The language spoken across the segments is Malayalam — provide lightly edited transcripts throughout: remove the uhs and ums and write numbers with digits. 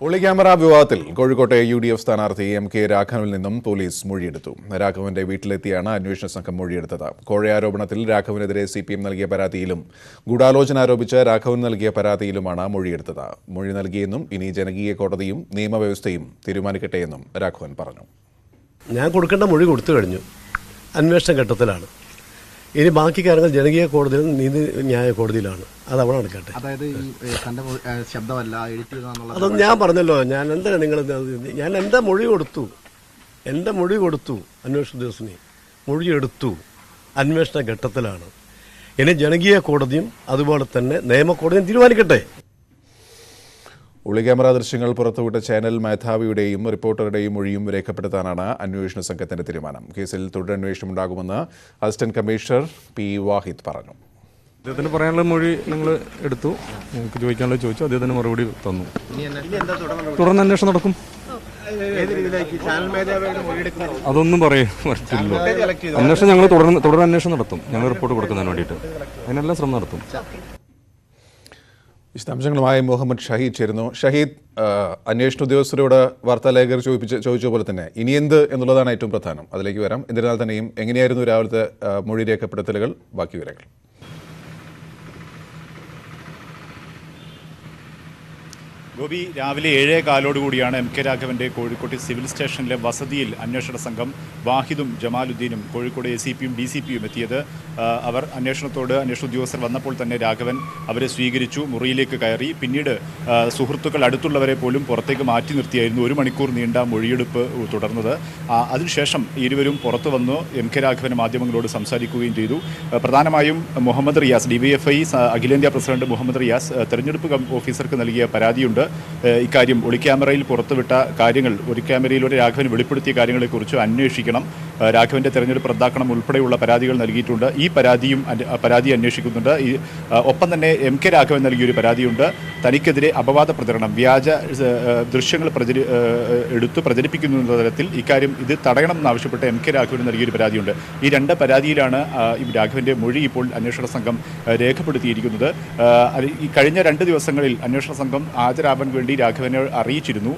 ഒളി ക്യാമറ വിവാദത്തിൽ കോഴിക്കോട്ടെ UDF സ്ഥാനാർത്ഥി MK രാഘവനിൽ നിന്നും പോലീസ് മൊഴിയെടുത്തു. രാഘവന്റെ വീട്ടിലെത്തിയാണ് അന്വേഷണ സംഘം മൊഴിയെടുത്തത്. കോഴ ആരോപണത്തിൽ രാഘവനെതിരെ CPM നൽകിയ പരാതിയിലും ഗൂഢാലോചന ആരോപിച്ച് രാഘവൻ നൽകിയ പരാതിയിലുമാണ് മൊഴിയെടുത്തത്. മൊഴി നൽകിയെന്നും ഇനി ജനകീയ കോടതിയും നിയമവ്യവസ്ഥയും തീരുമാനിക്കട്ടെയെന്നും രാഘവൻ പറഞ്ഞു. ഞാൻ കൊടുക്കേണ്ട മൊഴി കൊടുത്തു കഴിഞ്ഞു. അന്വേഷണ ഘട്ടത്തിലാണ്. ഇനി ബാക്കി കാര്യങ്ങൾ ജനകീയ കോടതിയിലും നീതിന്യായ കോടതിയിലാണ്. അത് അവിടെ നടക്കട്ടെ. അതൊന്നും ഞാൻ പറഞ്ഞല്ലോ. ഞാൻ എന്താണ് ഞാൻ എൻ്റെ മൊഴി കൊടുത്തു അന്വേഷണ ഉദ്യോഗസ്ഥനെ മൊഴിയെടുത്തു. അന്വേഷണ ഘട്ടത്തിലാണ്. ഇനി ജനകീയ കോടതിയും അതുപോലെ തന്നെ നിയമകോടതിയും തീരുമാനിക്കട്ടെ. ഒളി ക്യാമറ ദൃശ്യങ്ങൾ പുറത്തുവിട്ട ചാനൽ മേധാവിയുടെയും റിപ്പോർട്ടറുടെയും മൊഴിയും രേഖപ്പെടുത്താനാണ് അന്വേഷണ സംഘത്തിന്റെ തീരുമാനം. കേസിൽ തുടരന്വേഷണം ഉണ്ടാകുമെന്ന് അസിസ്റ്റന്റ് കമ്മീഷണർ P. വാഹിദ് പറഞ്ഞു. അദ്ദേഹത്തിന് പറയാനുള്ള മൊഴി നിങ്ങൾ എടുത്തു, നിങ്ങൾക്ക് ചോദിക്കാനുള്ളത് ചോദിച്ചു, അദ്ദേഹത്തിന് മറുപടി തന്നു. തുടർന്ന് അന്വേഷണം നടക്കും. അതൊന്നും പറയാൻ പറ്റില്ല. അന്വേഷണം ഞങ്ങൾ തുടരന്വേഷണം നടത്തും. ഞങ്ങൾ റിപ്പോർട്ട് കൊടുക്കുന്നതിന് വേണ്ടിയിട്ട് അതിനെല്ലാം ശ്രമം നടത്തും. വിശദാംശങ്ങളുമായി മുഹമ്മദ് ഷഹീദ് ചേരുന്നു. ഷഹീദ്, അന്വേഷണ ഉദ്യോഗസ്ഥരോട് വാർത്താലേഖകർ ചോദിച്ച പോലെ തന്നെ ഇനി എന്ത് എന്നുള്ളതാണ് ഏറ്റവും പ്രധാനം. അതിലേക്ക് വരാം. എന്നിരുന്നാൽ തന്നെയും എങ്ങനെയായിരുന്നു രാവിലത്തെ മൊഴി രേഖപ്പെടുത്തലുകൾ? ബാക്കി വിവരങ്ങൾ. ഗോപി, രാവിലെ 7:15 MK രാഘവന്റെ കോഴിക്കോട്ടെ സിവിൽ സ്റ്റേഷനിലെ വസതിയിൽ അന്വേഷണ സംഘം വാഹിദും ജമാലുദ്ദീനും കോഴിക്കോട് ACPയും DCPയും എത്തിയത്. അവർ അന്വേഷണ ഉദ്യോഗസ്ഥർ വന്നപ്പോൾ തന്നെ രാഘവൻ അവരെ സ്വീകരിച്ചു, മുറിയിലേക്ക് കയറി. പിന്നീട് സുഹൃത്തുക്കൾ അടുത്തുള്ളവരെ പോലും പുറത്തേക്ക് മാറ്റി നിർത്തിയായിരുന്നു 1 മണിക്കൂർ നീണ്ട മൊഴിയെടുപ്പ് തുടർന്നത്. അതിനുശേഷം ഇരുവരും പുറത്തു വന്നു MK രാഘവൻ മാധ്യമങ്ങളോട് സംസാരിക്കുകയും ചെയ്തു. പ്രധാനമായും മുഹമ്മദ് റിയാസ്, DYFI അഖിലേന്ത്യാ പ്രസിഡന്റ് മുഹമ്മദ് റിയാസ് തെരഞ്ഞെടുപ്പ് ഓഫീസർക്ക് നൽകിയ പരാതിയുണ്ട്. ഇക്കാര്യം ഒളിക്യാമറയിൽ പുറത്തുവിട്ട കാര്യങ്ങൾ, ഒളിക്യാമറയിലൂടെ രാഘവൻ വെളിപ്പെടുത്തിയ കാര്യങ്ങളെക്കുറിച്ച് അന്വേഷിക്കണം, രാഘവന്റെ തെരഞ്ഞെടുപ്പ് റദ്ദാക്കണം ഉൾപ്പെടെയുള്ള പരാതികൾ നൽകിയിട്ടുണ്ട്. ഈ പരാതി അന്വേഷിക്കുന്നുണ്ട്. ഒപ്പം തന്നെ MK രാഘവൻ നൽകിയൊരു പരാതിയുണ്ട്. തനിക്കെതിരെ അപവാദ പ്രചരണം, വ്യാജ ദൃശ്യങ്ങൾ എടുത്തു പ്രചരിപ്പിക്കുന്ന തരത്തിൽ ഇത് തടയണമെന്നാവശ്യപ്പെട്ട് MK രാഘവൻ നൽകിയൊരു പരാതിയുണ്ട്. ഈ 2 പരാതിയിലാണ് രാഘവന്റെ മൊഴി ഇപ്പോൾ അന്വേഷണ സംഘം രേഖപ്പെടുത്തിയിരിക്കുന്നത്. ഈ കഴിഞ്ഞ 2 ദിവസങ്ങളിൽ അന്വേഷണ സംഘം ഹാജരാവാൻ വേണ്ടി രാഘവനെ അറിയിച്ചിരുന്നു.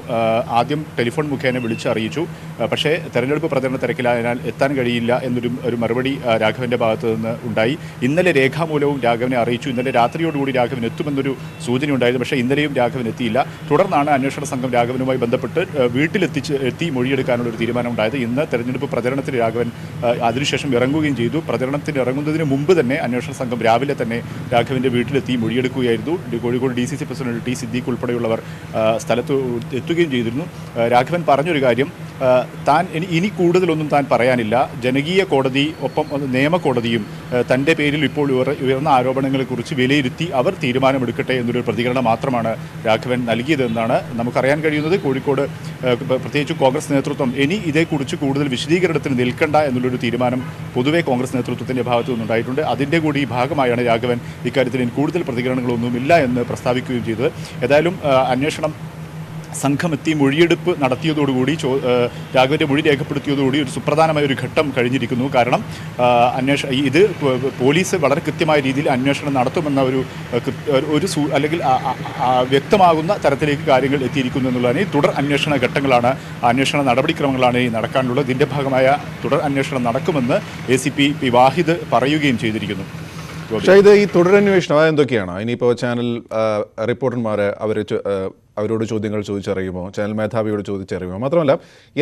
ആദ്യം ടെലിഫോൺ മുഖേന വിളിച്ച് അറിയിച്ചു. പക്ഷേ തെരഞ്ഞെടുപ്പ് പ്രചരണ തിരക്കിലായതിനാൽ എത്താൻ കഴിയില്ല എന്നൊരു മറുപടി രാഘവന്റെ ഭാഗത്തു നിന്ന് ഉണ്ടായി. ഇന്നലെ രേഖാമൂലവും രാഘവനെ അറിയിച്ചു. ഇന്നലെ രാത്രിയോടുകൂടി രാഘവൻ എത്തുമെന്നൊരു സൂചന ഉണ്ടായിരുന്നു. പക്ഷേ ഇന്നലെയും രാഘവൻ എത്തിയില്ല. തുടർന്നാണ് അന്വേഷണ സംഘം രാഘവനുമായി ബന്ധപ്പെട്ട് വീട്ടിലെത്തി മൊഴിയെടുക്കാനുള്ളൊരു തീരുമാനം ഉണ്ടായത്. ഇന്ന് തെരഞ്ഞെടുപ്പ് പ്രചരണത്തിന് രാഘവൻ അതിനുശേഷം ഇറങ്ങുകയും ചെയ്തു. പ്രചരണത്തിന് ഇറങ്ങുന്നതിന് മുമ്പ് തന്നെ അന്വേഷണ സംഘം രാവിലെ തന്നെ രാഘവന്റെ വീട്ടിലെത്തി മൊഴിയെടുക്കുകയായിരുന്നു. Kozhikode DCC president T. Siddique ഉൾപ്പെടെയുള്ളവർ സ്ഥലത്ത് എത്തുകയും ചെയ്തിരുന്നു. രാഘവൻ പറഞ്ഞൊരു കാര്യം, താൻ ഇനി കൂടുതലൊന്നും താൻ പറയാനില്ല. ജനകീയ കോടതി ഒപ്പം നിയമകോടതിയും തൻ്റെ പേരിൽ ഇപ്പോൾ ഉയർന്ന ആരോപണങ്ങളെക്കുറിച്ച് വിലയിരുത്തി അവർ തീരുമാനമെടുക്കട്ടെ എന്നൊരു പ്രതികരണം മാത്രമാണ് രാഘവൻ നൽകിയതെന്നാണ് നമുക്കറിയാൻ കഴിയുന്നത്. കോഴിക്കോട് പ്രത്യേകിച്ച് കോൺഗ്രസ് നേതൃത്വം ഇനി ഇതേക്കുറിച്ച് കൂടുതൽ വിശദീകരണത്തിന് നിൽക്കണ്ട എന്നുള്ളൊരു തീരുമാനം പൊതുവെ കോൺഗ്രസ് നേതൃത്വത്തിൻ്റെ ഭാഗത്തു നിന്നുണ്ടായിട്ടുണ്ട്. അതിൻ്റെ കൂടി ഭാഗമായാണ് രാഘവൻ ഇക്കാര്യത്തിൽ കൂടുതൽ പ്രതികരണങ്ങളൊന്നുമില്ല എന്ന് പ്രസ്താവിക്കുകയും ചെയ്തത്. ഏതായാലും അന്വേഷണം സംഘമെത്തി മൊഴിയെടുപ്പ് നടത്തിയതോടുകൂടി രാഘവന്റെ മൊഴി രേഖപ്പെടുത്തിയതോടുകൂടി ഒരു സുപ്രധാനമായ ഒരു ഘട്ടം കഴിഞ്ഞിരിക്കുന്നു. കാരണം ഇത് പോലീസ് വളരെ കൃത്യമായ രീതിയിൽ അന്വേഷണം നടത്തുമെന്ന അല്ലെങ്കിൽ വ്യക്തമാകുന്ന തരത്തിലേക്ക് കാര്യങ്ങൾ എത്തിയിരിക്കുന്നു എന്നുള്ളതാണ്. ഈ തുടർ അന്വേഷണ ഘട്ടങ്ങളാണ്, അന്വേഷണ നടപടിക്രമങ്ങളാണ് ഈ നടക്കാനുള്ളത്. ഇതിൻ്റെ ഭാഗമായ തുടർ അന്വേഷണം നടക്കുമെന്ന് ACP P. വാഹിദ് പറയുകയും ചെയ്തിരിക്കുന്നു. പക്ഷേ ഇത് ഈ തുടരന്വേഷണം അതെന്തൊക്കെയാണ്? ഇനിയിപ്പോൾ ചാനൽ റിപ്പോർട്ടർമാർ അവരോട് ചോദ്യങ്ങൾ ചോദിച്ചറിയുമോ, ചാനൽ മേധാവിയോട് ചോദിച്ചറിയുമോ? മാത്രമല്ല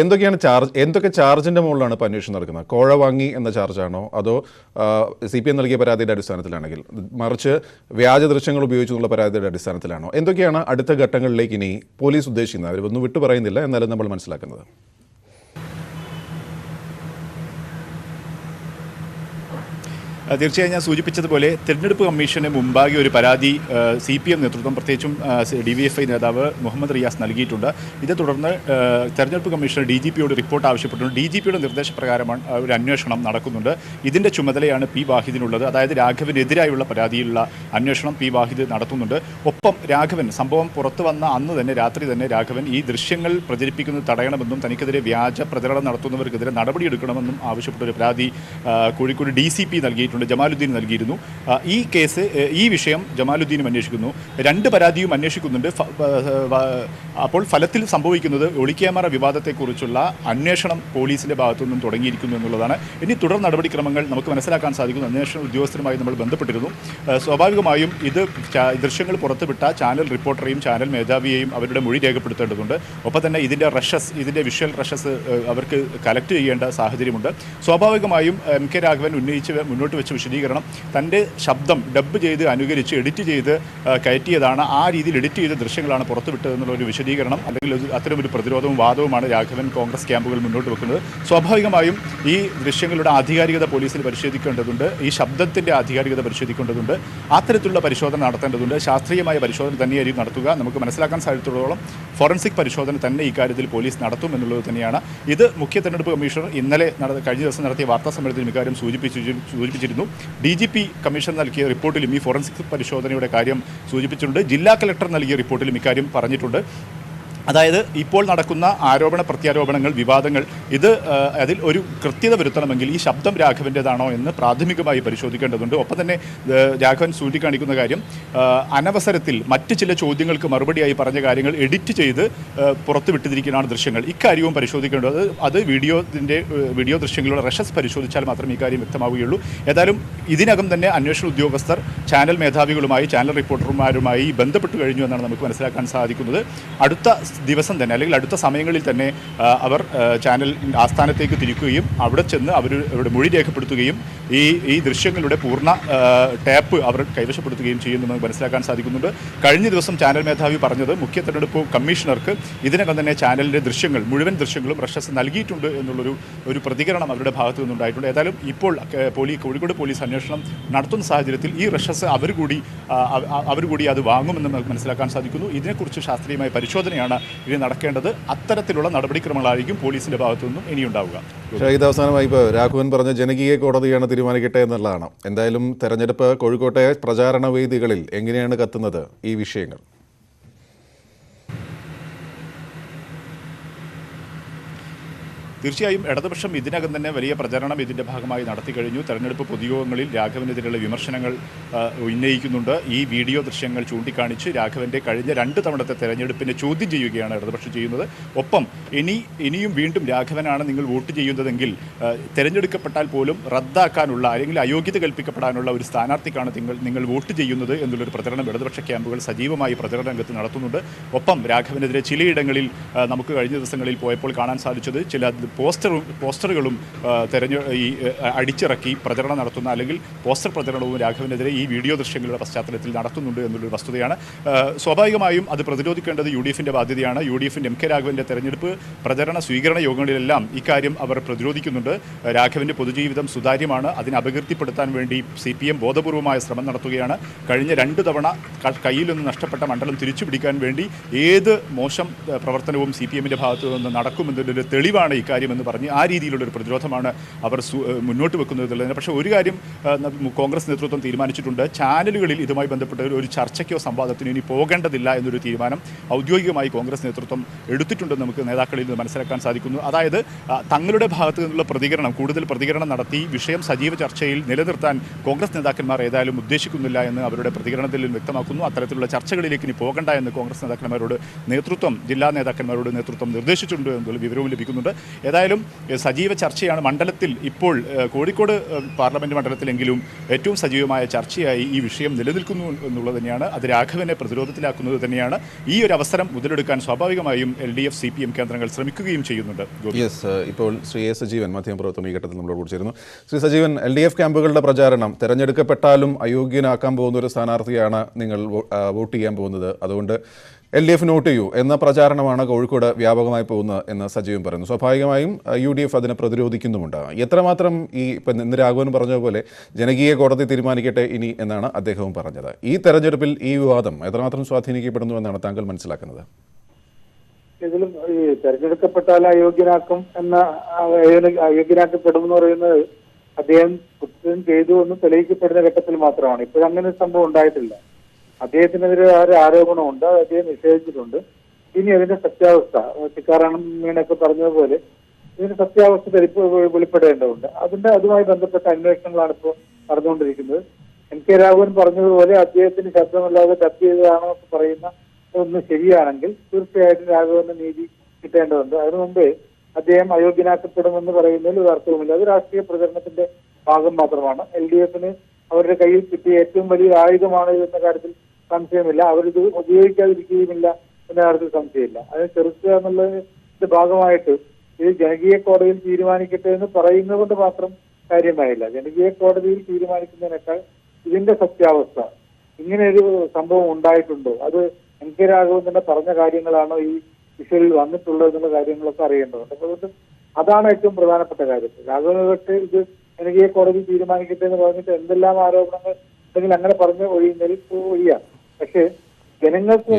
എന്തൊക്കെ ചാർജിൻ്റെ മുകളിലാണ് ഇപ്പോൾ അന്വേഷണം നടക്കുന്നത്? കോഴ വാങ്ങി എന്ന ചാർജാണോ, അതോ CPM നൽകിയ പരാതിയുടെ അടിസ്ഥാനത്തിലാണെങ്കിൽ, മറിച്ച് വ്യാജ ദൃശ്യങ്ങൾ ഉപയോഗിച്ചു എന്നുള്ള പരാതിയുടെ അടിസ്ഥാനത്തിലാണോ? എന്തൊക്കെയാണ് അടുത്ത ഘട്ടങ്ങളിലേക്ക് ഇനി പോലീസ് ഉദ്ദേശിക്കുന്നത്? അവരൊന്നും വിട്ടു പറയുന്നില്ല, എന്നാലും നമ്മൾ മനസ്സിലാക്കുന്നത്. തീർച്ചയായും ഞാൻ സൂചിപ്പിച്ചതുപോലെ തെരഞ്ഞെടുപ്പ് കമ്മീഷന് മുമ്പാകെ ഒരു പരാതി CPM നേതൃത്വം, പ്രത്യേകിച്ചും DYFI നേതാവ് മുഹമ്മദ് റിയാസ് നൽകിയിട്ടുണ്ട്. ഇതേ തുടർന്ന് തെരഞ്ഞെടുപ്പ് കമ്മീഷണർ DGPയോട് റിപ്പോർട്ട് ആവശ്യപ്പെട്ടിട്ടുണ്ട്. DGPയുടെ നിർദ്ദേശപ്രകാരമാണ് ഒരു അന്വേഷണം നടക്കുന്നുണ്ട്. ഇതിൻ്റെ ചുമതലയാണ് P. വാഹിദിനുള്ളത്. അതായത് രാഘവനെതിരായുള്ള പരാതിയിലുള്ള അന്വേഷണം P. വാഹിദ് നടത്തുന്നുണ്ട്. ഒപ്പം രാഘവൻ സംഭവം പുറത്തു വന്ന അന്ന് തന്നെ രാത്രി തന്നെ രാഘവൻ ഈ ദൃശ്യങ്ങൾ പ്രചരിപ്പിക്കുന്നത് തടയണമെന്നും തനിക്കെതിരെ വ്യാജ പ്രചരണം നടത്തുന്നവർക്കെതിരെ നടപടിയെടുക്കണമെന്നും ആവശ്യപ്പെട്ടൊരു പരാതി കോഴിക്കോട് DCP നൽകിയിട്ടുണ്ട്. നൽകിയിട്ടുണ്ട്, ജമാലുദ്ദീൻ നൽകിയിരുന്നു. ഈ കേസ്, ഈ വിഷയം ജമാലുദ്ദീനും അന്വേഷിക്കുന്നു. 2 പരാതിയും അന്വേഷിക്കുന്നുണ്ട്. അപ്പോൾ ഫലത്തിൽ സംഭവിക്കുന്നത് ഒളിക്യാമറ വിവാദത്തെക്കുറിച്ചുള്ള അന്വേഷണം പോലീസിൻ്റെ ഭാഗത്തു നിന്നും തുടങ്ങിയിരിക്കുന്നു എന്നുള്ളതാണ്. ഇനി തുടർ നടപടിക്രമങ്ങൾ നമുക്ക് മനസ്സിലാക്കാൻ സാധിക്കുന്നു. അന്വേഷണ ഉദ്യോഗസ്ഥരുമായി നമ്മൾ ബന്ധപ്പെട്ടിരുന്നു. സ്വാഭാവികമായും ഇത് ദൃശ്യങ്ങൾ പുറത്തുവിട്ട ചാനൽ റിപ്പോർട്ടറെയും ചാനൽ മേധാവിയെയും അവരുടെ മൊഴി രേഖപ്പെടുത്തേണ്ടതുണ്ട്. ഒപ്പം തന്നെ ഇതിൻ്റെ വിഷ്വൽ റഷസ് അവർക്ക് കലക്ട് ചെയ്യേണ്ട സാഹചര്യമുണ്ട്. സ്വാഭാവികമായും MK രാഘവൻ മുന്നോട്ട് വെച്ച വിശദീകരണം തൻ്റെ ശബ്ദം ഡബ് ചെയ്ത് അനുകരിച്ച് എഡിറ്റ് ചെയ്ത് കയറ്റിയതാണ്, ആ രീതിയിൽ എഡിറ്റ് ചെയ്ത ദൃശ്യങ്ങളാണ് പുറത്തുവിട്ടതെന്നുള്ളൊരു വിശദീകരണം അല്ലെങ്കിൽ അത്തരമൊരു പ്രതിരോധവും വാദവുമാണ് രാഘവൻ കോൺഗ്രസ് ക്യാമ്പുകൾ മുന്നോട്ട് വെക്കുന്നത്. സ്വാഭാവികമായും ഈ ദൃശ്യങ്ങളുടെ ആധികാരികത പോലീസിൽ പരിശോധിക്കേണ്ടതുണ്ട്, ഈ ശബ്ദത്തിൻ്റെ ആധികാരികത പരിശോധിക്കേണ്ടതുണ്ട്, അത്തരത്തിലുള്ള പരിശോധന നടത്തേണ്ടതുണ്ട്. ശാസ്ത്രീയമായ പരിശോധന തന്നെയായിരിക്കും നടത്തുക. നമുക്ക് മനസ്സിലാക്കാൻ സാധിച്ചിടത്തോളം ഫോറൻസിക് പരിശോധന തന്നെ ഇക്കാര്യത്തിൽ പോലീസ് നടത്തും എന്നുള്ളത് തന്നെയാണ്. ഇത് മുഖ്യ തെരഞ്ഞെടുപ്പ് കമ്മീഷണർ ഇന്നലെ കഴിഞ്ഞ ദിവസം നടത്തിയ വാർത്താ സമ്മേളനത്തിൽ ഇക്കാര്യം സൂചിപ്പിച്ചിരുന്നു. DGP കമ്മീഷൻ നൽകിയ റിപ്പോർട്ടിലും ഈ ഫോറൻസിക് പരിശോധനയുടെ കാര്യം സൂചിപ്പിച്ചിട്ടുണ്ട്. ജില്ലാ കളക്ടർ നൽകിയ റിപ്പോർട്ടിലും ഇക്കാര്യം പറഞ്ഞിട്ടുണ്ട്. അതായത് ഇപ്പോൾ നടക്കുന്ന ആരോപണ പ്രത്യാരോപണങ്ങൾ, വിവാദങ്ങൾ, അതിൽ ഒരു കൃത്യത വരുത്തണമെങ്കിൽ ഈ ശബ്ദം രാഘവൻ്റേതാണോ എന്ന് പ്രാഥമികമായി പരിശോധിക്കേണ്ടതുണ്ട്. ഒപ്പം തന്നെ രാഘവൻ ചൂണ്ടിക്കാണിക്കുന്ന കാര്യം, അനവസരത്തിൽ മറ്റ് ചില ചോദ്യങ്ങൾക്ക് മറുപടിയായി പറഞ്ഞ കാര്യങ്ങൾ എഡിറ്റ് ചെയ്ത് പുറത്തുവിട്ടിരിക്കുന്നതാണ് ദൃശ്യങ്ങൾ. ഇക്കാര്യവും പരിശോധിക്കേണ്ടത്. അത് വീഡിയോ ദൃശ്യങ്ങളുടെ റഷസ് പരിശോധിച്ചാൽ മാത്രമേ ഇക്കാര്യം വ്യക്തമാവുകയുള്ളൂ. ഏതായാലും ഇതിനകം തന്നെ അന്വേഷണ ഉദ്യോഗസ്ഥർ ചാനൽ മേധാവികളുമായി, ചാനൽ റിപ്പോർട്ടർമാരുമായി ബന്ധപ്പെട്ടു കഴിഞ്ഞു എന്നാണ് നമുക്ക് മനസ്സിലാക്കാൻ സാധിക്കുന്നത്. അടുത്ത ദിവസം തന്നെ അല്ലെങ്കിൽ അടുത്ത സമയങ്ങളിൽ തന്നെ അവർ ചാനൽ ആസ്ഥാനത്തേക്ക് തിരിക്കുകയും അവിടെ ചെന്ന് അവരുടെ മൊഴി രേഖപ്പെടുത്തുകയും ഈ ദൃശ്യങ്ങളുടെ പൂർണ്ണ ടാപ്പ് അവർ കൈവശപ്പെടുത്തുകയും ചെയ്യുമെന്ന് മനസ്സിലാക്കാൻ സാധിക്കുന്നുണ്ട്. കഴിഞ്ഞ ദിവസം ചാനൽ മേധാവി പറഞ്ഞത് മുഖ്യ തെരഞ്ഞെടുപ്പ് കമ്മീഷണർക്ക് ഇതിനകം തന്നെ ചാനലിൻ്റെ ദൃശ്യങ്ങൾ, മുഴുവൻ ദൃശ്യങ്ങളും റഷസ് നൽകിയിട്ടുണ്ട് എന്നുള്ളൊരു പ്രതികരണം അവരുടെ ഭാഗത്തു നിന്നുണ്ടായിട്ടുണ്ട്. ഏതായാലും ഇപ്പോൾ കോഴിക്കോട് പോലീസ് അന്വേഷണം നടത്തുന്ന സാഹചര്യത്തിൽ ഈ റഷസ് അവർ കൂടി അത് വാങ്ങുമെന്ന് നമുക്ക് മനസ്സിലാക്കാൻ സാധിക്കുന്നു. ഇതിനെക്കുറിച്ച് ശാസ്ത്രീയമായ പരിശോധനയാണ് ഇനി നടക്കേണ്ടത്. അത്തരത്തിലുള്ള നടപടിക്രമങ്ങളായിരിക്കും പോലീസിന്റെ ഭാഗത്തു നിന്നും ഇനിയുണ്ടാവുക. ഇത് അവസാനമായി ഇപ്പോൾ രാഘവൻ പറഞ്ഞ ജനകീയ കോടതിയാണ് തീരുമാനിക്കട്ടെ എന്നുള്ളതാണ്. എന്തായാലും തെരഞ്ഞെടുപ്പ് കോഴിക്കോട്ടെ പ്രചാരണ വേദികളിൽ എങ്ങനെയാണ് കത്തുന്നത് ഈ വിഷയങ്ങൾ? തീർച്ചയായും ഇടതുപക്ഷം ഇതിനകം തന്നെ വലിയ പ്രചരണം ഇതിൻ്റെ ഭാഗമായി നടത്തി കഴിഞ്ഞു. തെരഞ്ഞെടുപ്പ് പൊതുയോഗങ്ങളിൽ രാഘവനെതിരെയുള്ള വിമർശനങ്ങൾ ഉന്നയിക്കുന്നുണ്ട്. ഈ വീഡിയോ ദൃശ്യങ്ങൾ ചൂണ്ടിക്കാണിച്ച് രാഘവൻ്റെ കഴിഞ്ഞ 2 തവണത്തെ തെരഞ്ഞെടുപ്പിനെ ചോദ്യം ചെയ്യുകയാണ് ഇടതുപക്ഷം ചെയ്യുന്നത്. ഒപ്പം ഇനിയും വീണ്ടും രാഘവനാണ് നിങ്ങൾ വോട്ട് ചെയ്യുന്നതെങ്കിൽ തിരഞ്ഞെടുക്കപ്പെട്ടാൽ പോലും റദ്ദാക്കാനുള്ള അല്ലെങ്കിൽ അയോഗ്യത കൽപ്പിക്കപ്പെടാനുള്ള ഒരു സ്ഥാനാർത്ഥിക്കാണ് നിങ്ങൾ വോട്ട് ചെയ്യുന്നത് എന്നുള്ളൊരു പ്രചരണം ഇടതുപക്ഷ ക്യാമ്പുകൾ സജീവമായി പ്രചരണ രംഗത്ത് നടത്തുന്നുണ്ട്. ഒപ്പം രാഘവനെതിരെ ചിലയിടങ്ങളിൽ നമുക്ക് കഴിഞ്ഞ ദിവസങ്ങളിൽ പോയപ്പോൾ കാണാൻ സാധിച്ചത് ചില പോസ്റ്ററുകളും അടിച്ചിറക്കി പ്രചരണം നടത്തുന്ന അല്ലെങ്കിൽ പോസ്റ്റർ പ്രചരണവും രാഘവനെതിരെ ഈ വീഡിയോ ദൃശ്യങ്ങളുടെ പശ്ചാത്തലത്തിൽ നടത്തുന്നുണ്ട് എന്നുള്ളൊരു വസ്തുതയാണ്. സ്വാഭാവികമായും അത് പ്രതിരോധിക്കേണ്ടത് UDFിൻ്റെ ബാധ്യതയാണ്. UDFിൻ്റെ MK രാഘവൻ്റെ തെരഞ്ഞെടുപ്പ് പ്രചരണ സ്വീകരണ യോഗങ്ങളിലെല്ലാം ഇക്കാര്യം അവർ പ്രതിരോധിക്കുന്നുണ്ട്. രാഘവൻ്റെ പൊതുജീവിതം സുതാര്യമാണ്, അതിനെ അപകീർത്തിപ്പെടുത്താൻ വേണ്ടി CPM ബോധപൂർവമായ ശ്രമം നടത്തുകയാണ്. കഴിഞ്ഞ 2 തവണ കയ്യിൽ നിന്ന് നഷ്ടപ്പെട്ട മണ്ഡലം തിരിച്ചുപിടിക്കാൻ വേണ്ടി ഏത് മോശം പ്രവർത്തനവും CPMൻ്റെ ഭാഗത്തു നിന്ന് നടക്കുമെന്നതിൻ്റെ തെളിവാണ് ഇക്കാര്യം എന്ന് പറഞ്ഞ് ആ രീതിയിലുള്ളൊരു പ്രതിരോധമാണ് അവർ മുന്നോട്ട് വെക്കുന്നത്. പക്ഷേ ഒരു കാര്യം കോൺഗ്രസ് നേതൃത്വം തീരുമാനിച്ചിട്ടുണ്ട്. ചാനലുകളിൽ ഇതുമായി ബന്ധപ്പെട്ട ഒരു ചർച്ചയ്ക്കോ സംവാദത്തിനോ ഇനി പോകേണ്ടതില്ല എന്നൊരു തീരുമാനം ഔദ്യോഗികമായി കോൺഗ്രസ് നേതൃത്വം എടുത്തിട്ടുണ്ടെന്ന് നമുക്ക് നേതാക്കളിൽ നിന്ന് മനസ്സിലാക്കാൻ സാധിക്കുന്നു. അതായത് തങ്ങളുടെ ഭാഗത്തു നിന്നുള്ള കൂടുതൽ പ്രതികരണം നടത്തി വിഷയം സജീവ ചർച്ചയിൽ നിലനിർത്താൻ കോൺഗ്രസ് നേതാക്കന്മാർ ഏതായാലും ഉദ്ദേശിക്കുന്നില്ല എന്ന് അവരുടെ പ്രതികരണത്തിൽ വ്യക്തമാക്കുന്നു. അത്തരത്തിലുള്ള ചർച്ചകളിലേക്ക് ഇനി പോകണ്ട എന്ന് കോൺഗ്രസ് നേതാക്കന്മാരോട് ജില്ലാ നേതാക്കന്മാരോട് നേതൃത്വം നിർദ്ദേശിച്ചിട്ടുണ്ട് എന്നുള്ള വിവരവും ലഭിക്കുന്നുണ്ട്. ഏതായാലും സജീവ ചർച്ചയാണ് മണ്ഡലത്തിൽ. ഇപ്പോൾ കോഴിക്കോട് പാർലമെൻറ്റ് മണ്ഡലത്തിലെങ്കിലും ഏറ്റവും സജീവമായ ചർച്ചയായി ഈ വിഷയം നിലനിൽക്കുന്നു എന്നുള്ളത് തന്നെയാണ്. അത് രാഘവനെ പ്രതിരോധത്തിലാക്കുന്നത് തന്നെയാണ്. ഈ ഒരു അവസരം മുതലെടുക്കാൻ സ്വാഭാവികമായും LDF CPM കേന്ദ്രങ്ങൾ ശ്രമിക്കുകയും ചെയ്യുന്നുണ്ട്. ഇപ്പോൾ ശ്രീ A. സജീവൻ മാധ്യമപ്രവർത്തനം ഈ ഘട്ടത്തിൽ നമ്മളോട് കൂടി ചേരുന്നു. ശ്രീ സജീവൻ, LDF ക്യാമ്പുകളുടെ പ്രചാരണം തെരഞ്ഞെടുക്കപ്പെട്ടാലും അയോഗ്യനാക്കാൻ പോകുന്ന ഒരു സ്ഥാനാർത്ഥിയാണ് നിങ്ങൾ വോട്ട് ചെയ്യാൻ പോകുന്നത്, അതുകൊണ്ട് LDF നോട്ട് ചെയ്യൂ എന്ന പ്രചാരണമാണ് കോഴിക്കോട് വ്യാപകമായി പോകുന്നത് എന്ന് സജീവൻ പറയുന്നു. സ്വാഭാവികമായും UDF അതിനെ പ്രതിരോധിക്കുന്നുമുണ്ട്. എത്രമാത്രം ഇപ്പം ഇന്ന് രാഘവൻ പറഞ്ഞതുപോലെ ജനകീയ കോടതി തീരുമാനിക്കട്ടെ ഇനി എന്നാണ് അദ്ദേഹവും പറഞ്ഞത്. ഈ തെരഞ്ഞെടുപ്പിൽ ഈ വിവാദം എത്രമാത്രം സ്വാധീനിക്കപ്പെടുന്നു എന്നാണ് താങ്കൾ മനസ്സിലാക്കുന്നത്? ഇതിലും ഈ തെരഞ്ഞെടുക്കപ്പെട്ടാൽ അയോഗ്യനാക്കപ്പെടുമെന്ന് പറയുന്നത് അദ്ദേഹം കുറ്റം ചെയ്തു എന്ന് തെളിയിക്കപ്പെടുന്ന ഘട്ടത്തിൽ മാത്രമാണ്. ഇപ്പോഴങ്ങനെ ഒരു സംഭവം ഉണ്ടായിട്ടില്ല. അദ്ദേഹത്തിനെതിരെ ഒരു ആരോപണമുണ്ട്, അദ്ദേഹം നിഷേധിച്ചിട്ടുണ്ട്. ഇനി അതിന്റെ സത്യാവസ്ഥ ടിക്കാറാം മീണൊക്കെ പറഞ്ഞതുപോലെ ഇതിന്റെ സത്യാവസ്ഥ വെളിപ്പെടേണ്ടതുണ്ട്. അതുമായി ബന്ധപ്പെട്ട അന്വേഷണങ്ങളാണ് ഇപ്പോൾ നടന്നുകൊണ്ടിരിക്കുന്നത്. MK രാഘവൻ പറഞ്ഞതുപോലെ അദ്ദേഹത്തിന് ശബ്ദമല്ലാതെ ഡബ് ചെയ്തതാണോ എന്ന് പറയുന്ന ഒന്ന് ശരിയാണെങ്കിൽ തീർച്ചയായിട്ടും രാഘവന് നീതി കിട്ടേണ്ടതുണ്ട്. അതിനു മുമ്പേ അദ്ദേഹം അയോഗ്യനാക്കപ്പെടുമെന്ന് പറയുന്നതിൽ ഒരു അർത്ഥവുമില്ല. അത് രാഷ്ട്രീയ പ്രചരണത്തിന്റെ ഭാഗം മാത്രമാണ്. LDFന് അവരുടെ കയ്യിൽ കിട്ടിയ ഏറ്റവും വലിയ ആയുധമാണ് എന്ന കാര്യത്തിൽ സംശയമില്ല. അവരിത് ഉപയോഗിക്കാതിരിക്കുകയുമില്ല എന്ന കാര്യത്തിൽ സംശയമില്ല. അതിനെ ചെറുക്കുക എന്നുള്ളതിന്റെ ഭാഗമായിട്ട് ഇത് ജനകീയ കോടതിയിൽ തീരുമാനിക്കട്ടെ എന്ന് പറയുന്നത് കൊണ്ട് മാത്രം കാര്യമായില്ല. ജനകീയ കോടതിയിൽ തീരുമാനിക്കുന്നതിനേക്കാൾ ഇതിന്റെ സത്യാവസ്ഥ, ഇങ്ങനെ ഒരു സംഭവം ഉണ്ടായിട്ടുണ്ടോ, അത് MK രാഘവൻ തന്നെ പറഞ്ഞ കാര്യങ്ങളാണോ ഈ വിഷയത്തിൽ വന്നിട്ടുള്ളത് എന്നുള്ള കാര്യങ്ങളൊക്കെ അറിയേണ്ടതുണ്ട്. അതുകൊണ്ട് അതാണ് ഏറ്റവും പ്രധാനപ്പെട്ട കാര്യം. രാഘവനൊക്കെ ഇത് ജനകീയ കോടതി തീരുമാനിക്കട്ടെ എന്ന് പറഞ്ഞിട്ട് എന്തെല്ലാം ആരോപണങ്ങൾ ഉണ്ടെങ്കിൽ അങ്ങനെ പറഞ്ഞ് ഒഴിയാം. പക്ഷേ ജനങ്ങൾക്ക്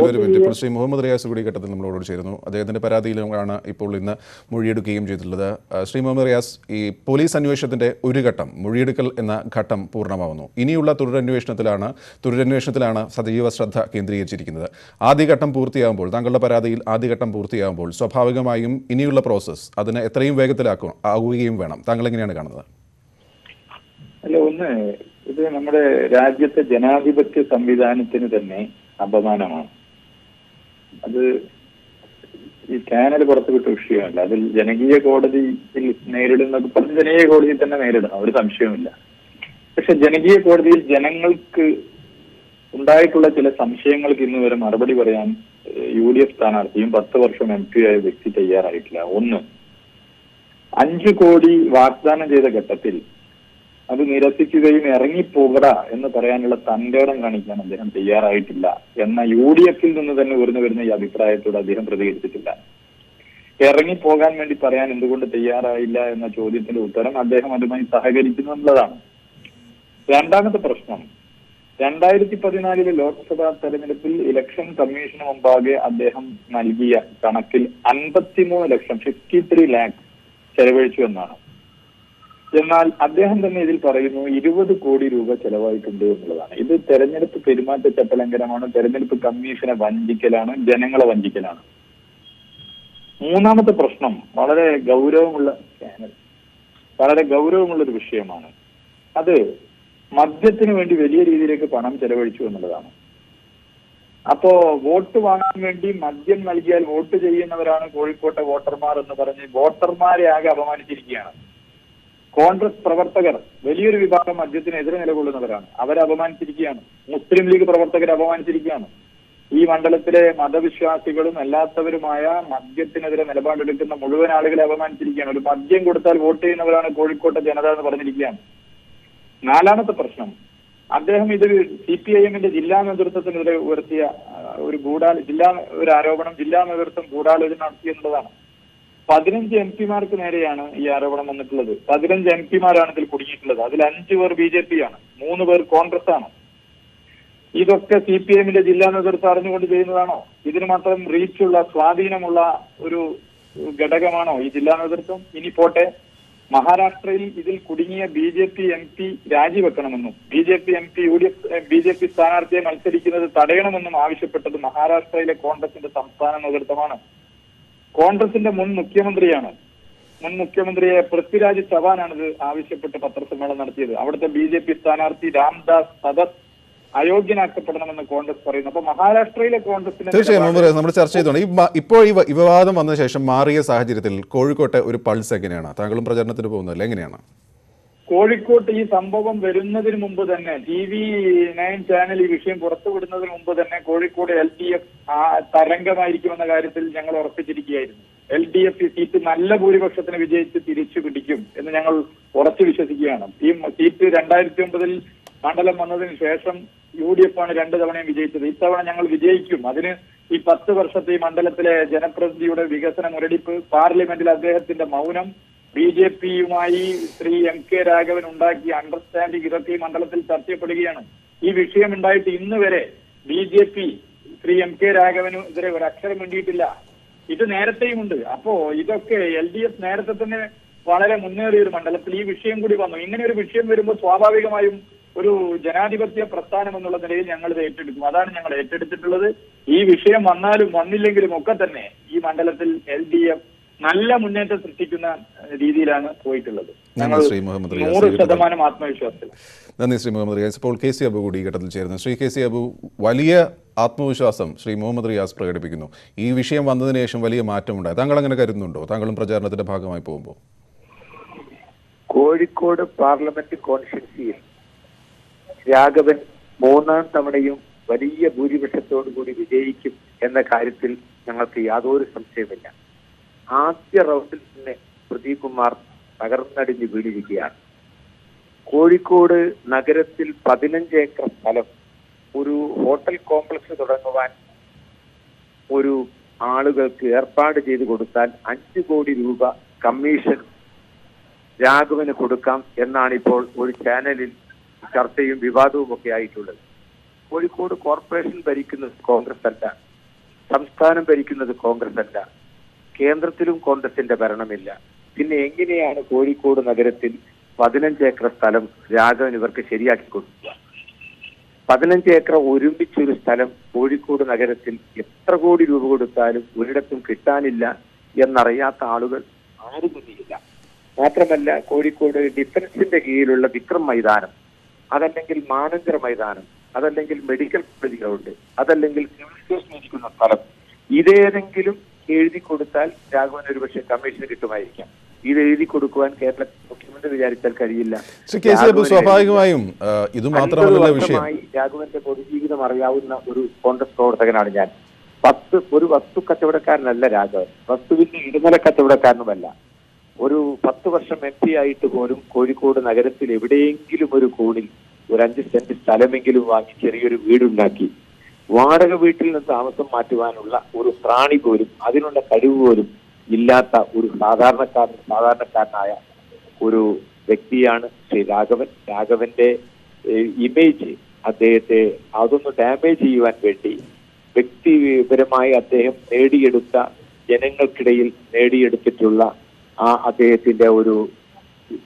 ഒരു മിനിറ്റ്. ഇപ്പോൾ ശ്രീ മുഹമ്മദ് റിയാസ് കൂടി ഘട്ടത്തിൽ നമ്മളോട് ചേരുന്നു. അദ്ദേഹത്തിന്റെ പരാതിയിലാണ് ഇപ്പോൾ ഇന്ന് മൊഴിയെടുക്കുകയും ചെയ്തിട്ടുള്ളത്. ശ്രീ മുഹമ്മദ് റിയാസ്, ഈ പോലീസ് അന്വേഷണത്തിന്റെ ഒരു ഘട്ടം, മൊഴിയെടുക്കൽ എന്ന ഘട്ടം പൂർണ്ണമാവുന്നു. ഇനിയുള്ള തുടരന്വേഷണത്തിലാണ് സജീവ ശ്രദ്ധ കേന്ദ്രീകരിച്ചിരിക്കുന്നത്. ആദ്യഘട്ടം പൂർത്തിയാകുമ്പോൾ, താങ്കളുടെ പരാതിയിൽ ആദ്യഘട്ടം പൂർത്തിയാകുമ്പോൾ സ്വാഭാവികമായും ഇനിയുള്ള പ്രോസസ്സ് അതിന് എത്രയും വേഗത്തിലാവുകയും വേണം. താങ്കൾ എങ്ങനെയാണ് കാണുന്നത്? അല്ല, ഒന്ന്, ഇത് നമ്മുടെ രാജ്യത്തെ ജനാധിപത്യ സംവിധാനത്തിന് തന്നെ അപമാനമാണ്. അത് ഈ ചാനൽ പുറത്തുവിട്ട വിഷയമല്ല. അതിൽ ജനകീയ കോടതിയിൽ നേരിടുന്ന ജനകീയ കോടതിയിൽ തന്നെ നേരിടണം, ഒരു സംശയവുമില്ല. പക്ഷെ ജനകീയ കോടതിയിൽ ജനങ്ങൾക്ക് ഉണ്ടായിട്ടുള്ള ചില സംശയങ്ങൾക്ക് ഇന്ന് വരെ മറുപടി പറയാൻ UDF സ്ഥാനാർത്ഥിയും 10 വർഷം MP ആയ വ്യക്തി തയ്യാറായിട്ടില്ല. ഒന്ന്, 5 കോടി വാഗ്ദാനം ചെയ്ത ഘട്ടത്തിൽ അത് നിരസിക്കുകയും ഇറങ്ങിപ്പോകടാ എന്ന് പറയാനുള്ള തന്റേടം കാണിക്കാൻ അദ്ദേഹം തയ്യാറായിട്ടില്ല എന്ന UDFിൽ നിന്ന് തന്നെ ഉയർന്നു വരുന്ന ഈ അഭിപ്രായത്തോട് അദ്ദേഹം പ്രതികരിച്ചിട്ടില്ല. ഇറങ്ങിപ്പോകാൻ വേണ്ടി പറയാൻ എന്തുകൊണ്ട് തയ്യാറായില്ല എന്ന ചോദ്യത്തിന്റെ ഉത്തരം അദ്ദേഹം അതുമായി സഹകരിക്കുന്നു എന്നുള്ളതാണ്. രണ്ടാമത്തെ പ്രശ്നം, 2014 ലോക്സഭാ തെരഞ്ഞെടുപ്പിൽ ഇലക്ഷൻ കമ്മീഷന് മുമ്പാകെ അദ്ദേഹം നൽകിയ കണക്കിൽ 53 ലക്ഷം 53 ലാഖ് ചെലവഴിച്ചു എന്നാണ്. എന്നാൽ അദ്ദേഹം തന്നെ ഇതിൽ പറയുന്നു 20 കോടി രൂപ ചെലവായിട്ടുണ്ട് എന്നുള്ളതാണ്. ഇത് തെരഞ്ഞെടുപ്പ് പെരുമാറ്റച്ചട്ട ലംഘനമാണ്, തെരഞ്ഞെടുപ്പ് കമ്മീഷനെ വഞ്ചിക്കലാണ്, ജനങ്ങളെ വഞ്ചിക്കലാണ്. മൂന്നാമത്തെ പ്രശ്നം വളരെ ഗൗരവമുള്ളൊരു വിഷയമാണ്. അത് മദ്യത്തിന് വേണ്ടി വലിയ രീതിയിലേക്ക് പണം ചെലവഴിച്ചു എന്നുള്ളതാണ്. അപ്പോ വോട്ട് വാങ്ങാൻ വേണ്ടി മദ്യം നൽകിയാൽ വോട്ട് ചെയ്യുന്നവരാണ് കോഴിക്കോട്ടെ വോട്ടർമാർ എന്ന് പറഞ്ഞ് വോട്ടർമാരെ ആകെ അപമാനിച്ചിരിക്കുകയാണ്. കോൺഗ്രസ് പ്രവർത്തകർ വലിയൊരു വിഭാഗം മദ്യത്തിനെതിരെ നിലകൊള്ളുന്നവരാണ്, അവരെ അപമാനിച്ചിരിക്കുകയാണ്. മുസ്ലിം ലീഗ് പ്രവർത്തകരെ അപമാനിച്ചിരിക്കുകയാണ്. ഈ മണ്ഡലത്തിലെ മതവിശ്വാസികളും അല്ലാത്തവരുമായ മദ്യത്തിനെതിരെ നിലപാടെടുക്കുന്ന മുഴുവൻ ആളുകളെ അപമാനിച്ചിരിക്കുകയാണ്. ഒരു മദ്യം കൊടുത്താൽ വോട്ട് ചെയ്യുന്നവരാണ് കോഴിക്കോട്ടെ ജനത എന്ന് പറഞ്ഞിരിക്കുകയാണ്. നാലാമത്തെ പ്രശ്നം, അദ്ദേഹം ഇത് CPIMന്റെ ജില്ലാ നേതൃത്വത്തിനെതിരെ ഉയർത്തിയ ഒരു ആരോപണം ജില്ലാ നേതൃത്വം ഗൂഢാലോചന നടത്തി എന്നുള്ളതാണ്. 15 MP-മാർക്ക് നേരെയാണ് ഈ ആരോപണം വന്നിട്ടുള്ളത്. 15 MP-മാരാണ് ഇതിൽ കുടുങ്ങിയിട്ടുള്ളത്. അതിൽ 5 പേർ BJP ആണ്, 3 പേർ കോൺഗ്രസ് ആണ്. ഇതൊക്കെ CPIMന്റെ ജില്ലാ നേതൃത്വം അറിഞ്ഞുകൊണ്ട് ചെയ്യുന്നതാണോ? ഇതിന് മാത്രം റീച്ചുള്ള, സ്വാധീനമുള്ള ഒരു ഘടകമാണോ ഈ ജില്ലാ നേതൃത്വം? ഇനി പോട്ടെ, മഹാരാഷ്ട്രയിൽ ഇതിൽ കുടുങ്ങിയ BJP MP രാജിവെക്കണമെന്നും BJP സ്ഥാനാർത്ഥിയെ മത്സരിക്കുന്നത് തടയണമെന്നും ആവശ്യപ്പെട്ടത് മഹാരാഷ്ട്രയിലെ കോൺഗ്രസിന്റെ സംസ്ഥാന നേതൃത്വമാണ്. കോൺഗ്രസിന്റെ മുൻ മുഖ്യമന്ത്രിയെ പൃഥ്വിരാജ് ചവാനാണ് ഇത് ആവശ്യപ്പെട്ട് പത്രസമ്മേളനം നടത്തിയത്. അവിടുത്തെ BJP സ്ഥാനാർത്ഥി രാംദാസ് സദസ് അയോഗ്യനാക്കപ്പെടണമെന്ന് കോൺഗ്രസ് പറയുന്നു. അപ്പൊ മഹാരാഷ്ട്രയിലെ കോൺഗ്രസിന് തീർച്ചയായും നമ്മൾ ചർച്ച ചെയ്തോണ്ട് ഇപ്പോൾ ഈ വിവാദം വന്ന ശേഷം മാറിയ സാഹചര്യത്തിൽ കോഴിക്കോട്ടെ ഒരു പൾസ് എങ്ങനെയാണ്? താങ്കളും പ്രചരണത്തിന് പോകുന്നതല്ലേ, എങ്ങനെയാണ് കോഴിക്കോട്ട് ഈ സംഭവം വരുന്നതിന് മുമ്പ് തന്നെ TV9 ചാനൽ ഈ വിഷയം പുറത്തുവിടുന്നതിന് മുമ്പ് തന്നെ കോഴിക്കോട് LDF തരംഗമായിരിക്കുമെന്ന കാര്യത്തിൽ ഞങ്ങൾ ഉറപ്പിച്ചിരിക്കുകയായിരുന്നു. LDF ഈ സീറ്റ് നല്ല ഭൂരിപക്ഷത്തിന് വിജയിച്ച് തിരിച്ചു പിടിക്കും എന്ന് ഞങ്ങൾ ഉറച്ചു വിശ്വസിക്കുകയാണ്. ഈ സീറ്റ് 2009 മണ്ഡലം വന്നതിന് ശേഷം UDF ആണ് 2 തവണയും വിജയിച്ചത്. ഇത്തവണ ഞങ്ങൾ വിജയിക്കും. അതിന് ഈ 10 വർഷത്തെ ഈ മണ്ഡലത്തിലെ ജനപ്രതിനിധിയുടെ വികസന മുരടിപ്പ്, പാർലമെന്റിൽ അദ്ദേഹത്തിന്റെ മൗനം, BJP-യുമായി ശ്രീ MK രാഘവൻ ഉണ്ടാക്കിയ അണ്ടർസ്റ്റാൻഡിംഗ്, ഇതൊക്കെ ഈ മണ്ഡലത്തിൽ ചർച്ച ചെയ്യപ്പെടുകയാണ്. ഈ വിഷയം ഉണ്ടായിട്ട് ഇന്ന് വരെ BJP ശ്രീ MK രാഘവനെതിരെ ഒരു അക്ഷരം വേണ്ടിയിട്ടില്ല. ഇത് നേരത്തെയുമുണ്ട്. അപ്പോ ഇതൊക്കെ LDF നേരത്തെ തന്നെ വളരെ മുന്നേറിയ ഒരു മണ്ഡലത്തിൽ ഈ വിഷയം കൂടി വന്നു. ഇങ്ങനെ ഒരു വിഷയം വരുമ്പോൾ സ്വാഭാവികമായും ഒരു ജനാധിപത്യ പ്രസ്ഥാനം എന്നുള്ള നിലയിൽ ഞങ്ങൾ ഇത് ഏറ്റെടുക്കും. അതാണ് ഞങ്ങൾ ഏറ്റെടുത്തിട്ടുള്ളത്. ഈ വിഷയം വന്നാലും വന്നില്ലെങ്കിലും ഒക്കെ തന്നെ ഈ മണ്ഡലത്തിൽ LDF നല്ല മുന്നേറ്റം സൃഷ്ടിക്കുന്ന രീതിയിലാണ് പോയിട്ടുള്ളത്. ഞങ്ങൾ ശ്രീ മുഹമ്മദ് റിയാസ്. 100% ആത്മവിശ്വാസത്തിൽ. നന്ദി ശ്രീ മുഹമ്മദ് റിയാസ്. ഇപ്പോൾ കെ സി അബു കൂടി ഈ ഘട്ടത്തിൽ ചേരുന്നു. ശ്രീ കെ സി അബു, വലിയ ആത്മവിശ്വാസം ശ്രീ മുഹമ്മദ് റിയാസ് പ്രകടിപ്പിക്കുന്നു. ഈ വിഷയം വന്നതിന് ശേഷം വലിയ മാറ്റമുണ്ടായി. താങ്കൾ അങ്ങനെ കരുതുന്നുണ്ടോ? താങ്കളും പ്രചാരണത്തിന്റെ ഭാഗമായി പോകുമ്പോൾ കോഴിക്കോട് പാർലമെന്റ് കോൺസ്റ്റിറ്റ്യുൻസിയിൽ രാഘവൻ 3ാം തവണയും വലിയ ഭൂരിപക്ഷത്തോടുകൂടി വിജയിക്കും എന്ന കാര്യത്തിൽ ഞങ്ങൾക്ക് യാതൊരു സംശയമില്ല. ആദ്യ റൗണ്ടിൽ തന്നെ പ്രദീപ് കുമാർ തകർന്നടിഞ്ഞ് വീണിരിക്കുകയാണ്. കോഴിക്കോട് നഗരത്തിൽ 15 ഏക്കർ സ്ഥലം ഒരു ഹോട്ടൽ കോംപ്ലക്സ് തുടങ്ങുവാൻ ഒരു ആളുകൾക്ക് ഏർപ്പാട് ചെയ്തു കൊടുത്താൽ 5 കോടി രൂപ കമ്മീഷൻ രാഘവന് കൊടുക്കാം എന്നാണ് ഇപ്പോൾ ഒരു ചാനലിൽ ചർച്ചയും വിവാദവും ഒക്കെ ആയിട്ടുള്ളത്. കോഴിക്കോട് കോർപ്പറേഷൻ ഭരിക്കുന്നത് കോൺഗ്രസ് അല്ല, സംസ്ഥാനം ഭരിക്കുന്നത് കോൺഗ്രസ് അല്ല, കേന്ദ്രത്തിലും കോൺഗ്രസിന്റെ ഭരണമില്ല. പിന്നെ എങ്ങനെയാണ് കോഴിക്കോട് നഗരത്തിൽ 15 ഏക്കർ സ്ഥലം രാഘവൻ ഇവർക്ക് ശരിയാക്കി കൊടുക്കുക? 15 ഏക്കർ ഒരുമിച്ചൊരു സ്ഥലം കോഴിക്കോട് നഗരത്തിൽ എത്ര കോടി രൂപ കൊടുത്താലും ഒരിടത്തും കിട്ടാനില്ല എന്നറിയാത്ത ആളുകൾ ആരും തന്നെയില്ല. മാത്രമല്ല, കോഴിക്കോട് ഡിഫൻസിന്റെ കീഴിലുള്ള വിക്രം മൈതാനം, അതല്ലെങ്കിൽ മാനന്തര മൈതാനം, അതല്ലെങ്കിൽ മെഡിക്കൽ കോളേജുകളുണ്ട്, അതല്ലെങ്കിൽ സിവിൽ സ്റ്റേഷൻ ഇരിക്കുന്ന സ്ഥലം, ഇതേതെങ്കിലും എഴുതി കൊടുത്താൽ രാഘവൻ ഒരുപക്ഷെ കമ്മീഷന് കിട്ടുമായിരിക്കാം. ഇത് എഴുതി കൊടുക്കുവാൻ കേരള മുഖ്യമന്ത്രി വിചാരിച്ചാൽ കഴിയില്ല. സ്വാഭാവികമായും ഇത് മാത്രമല്ല വിഷയം. രാഘവന്റെ പൊതുജീവിതം അറിയാവുന്ന ഒരു കോൺഗ്രസ് പ്രവർത്തകനാണ് ഞാൻ. ഒരു വസ്തു കച്ചവടക്കാരനല്ല രാഘവൻ, വസ്തുവിന്റെ ഇടനില കച്ചവടക്കാരനുമല്ല. ഒരു 10 വർഷം MP ആയിട്ട് പോലും കോഴിക്കോട് നഗരത്തിൽ എവിടെയെങ്കിലും ഒരു കോണിൽ ഒരു 5 സെന്റ് സ്ഥലമെങ്കിലും വാങ്ങി ചെറിയൊരു വീടുണ്ടാക്കി വാടക വീട്ടിൽ നിന്ന് താമസം മാറ്റുവാനുള്ള ഒരു ത്രാണി പോലും, അതിനുള്ള കഴിവ് പോലും ഇല്ലാത്ത ഒരു സാധാരണക്കാരനായ ഒരു വ്യക്തിയാണ് ശ്രീ രാഘവൻ. രാഘവന്റെ ഇമേജ് അദ്ദേഹത്തെ അതൊന്ന് ഡാമേജ് ചെയ്യുവാൻ വേണ്ടി വ്യക്തിപരമായി അദ്ദേഹം നേടിയെടുത്ത, ജനങ്ങൾക്കിടയിൽ നേടിയെടുത്തിട്ടുള്ള അദ്ദേഹത്തിന്റെ ഒരു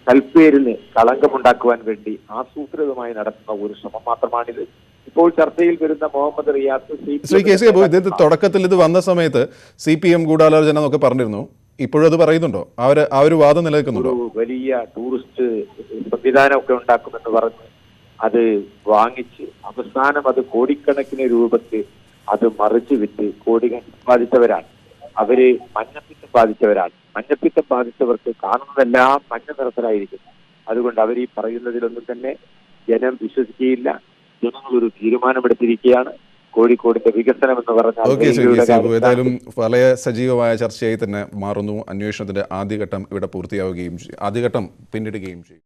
സൽപ്പേരിന് കളങ്കമുണ്ടാക്കുവാൻ വേണ്ടി ആസൂത്രിതമായി നടത്തുന്ന ഒരു ശ്രമം മാത്രമാണിത്. ഇപ്പോൾ ചർച്ചയിൽ വരുന്ന മുഹമ്മദ് റിയാസ്, ശ്രീ കെ സി അബു, ഇത് തുടക്കത്തിൽ ഇത് വന്ന സമയത്ത് CPM ഗൂഢാലോചന എന്നൊക്കെ പറഞ്ഞിരുന്നു. ഇപ്പോഴും അത് പറയുന്നുണ്ടോ? ആ ഒരു വാദം നിലനിൽക്കുന്നുണ്ടോ? വലിയ ടൂറിസ്റ്റ് സംവിധാനമൊക്കെ ഉണ്ടാക്കുമെന്ന് പറഞ്ഞ് അത് വാങ്ങിച്ച് അവസാനം അത് കോടിക്കണക്കിന് രൂപയ്ക്ക് അത് മറിച്ചു വിറ്റ് കോടികൾ സമ്പാദിച്ചവരാണ്. അവര് മഞ്ഞപ്പിത്തം ബാധിച്ചവരാണ്. മഞ്ഞപ്പിത്തം ബാധിച്ചവർക്ക് കാണുന്നതെല്ലാം മഞ്ഞ നിറത്തിലായിരിക്കും. അതുകൊണ്ട് അവർ ഈ പറയുന്നതിലൊന്നും തന്നെ ജനം വിശ്വസിക്കുകയില്ല. ജനങ്ങൾ ഒരു തീരുമാനമെടുത്തിരിക്കുകയാണ്. കോഴിക്കോടിന്റെ വികസനം എന്ന് പറഞ്ഞാൽ ഏതായാലും വളരെ സജീവമായ ചർച്ചയായി തന്നെ മാറുന്നു. അന്വേഷണത്തിന്റെ ആദ്യഘട്ടം ഇവിടെ പൂർത്തിയാവുകയും ആദ്യഘട്ടം പിന്നിടുകയും ചെയ്യും.